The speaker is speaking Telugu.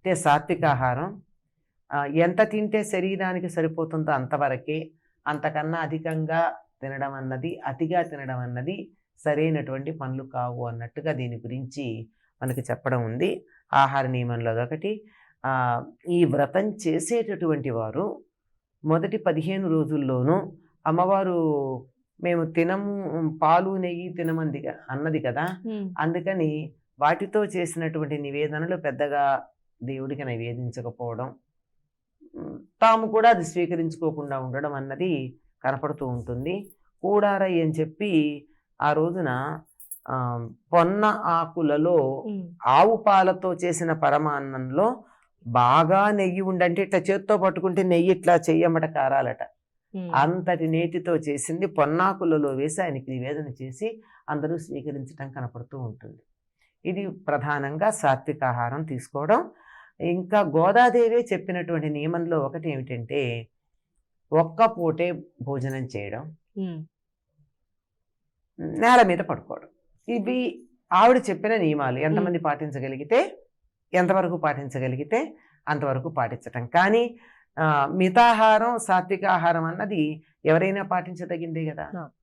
అంటే సాత్వికాహారం ఎంత తింటే శరీరానికి సరిపోతుందో అంతవరకే, అంతకన్నా అధికంగా తినడం అన్నది, అతిగా తినడం అన్నది సరైనటువంటి పనులు కావు అన్నట్టుగా దీని గురించి మనకి చెప్పడం ఉంది ఆహార నియమంలో. అదొకటి. ఈ వ్రతం చేసేటటువంటి వారు మొదటి 15 రోజుల్లోనూ అమ్మవారు మేము తినము, పాలు నెయ్యి తినమంది అన్నది కదా, అందుకని వాటితో చేసినటువంటి నివేదనలు పెద్దగా దేవుడికి నివేదించకపోవడం, తాము కూడా అది స్వీకరించుకోకుండా ఉండడం అన్నది కనపడుతూ ఉంటుంది. కూడారై అని చెప్పి ఆ రోజున పొన్న ఆకులలో ఆవు పాలతో చేసిన పరమాన్నంలో బాగా నెయ్యి ఉండంటే ఇట్లా చేత్తో పట్టుకుంటే నెయ్యి ఇట్లా చెయ్యమట కారాలట, అంతటి నేతితో చేసింది పొన్నాకులలో వేసి ఆయనకి నివేదన చేసి అందరూ స్వీకరించడం కనపడుతూ ఉంటుంది. ఇది ప్రధానంగా సాత్వికాహారం తీసుకోవడం. ఇంకా గోదాదేవి చెప్పినటువంటి నియమంలో ఒకటి ఏమిటంటే ఒక్క పూటే భోజనం చేయడం, నేల మీద పడుకోవడం. ఇవి ఆవిడ చెప్పిన నియమాలు. ఎంతమంది పాటించగలిగితే, ఎంతవరకు పాటించగలిగితే అంతవరకు పాటించటం. కానీ మితాహారం సాత్వికాహారం అన్నది ఎవరైనా పాటించదగిందే కదా.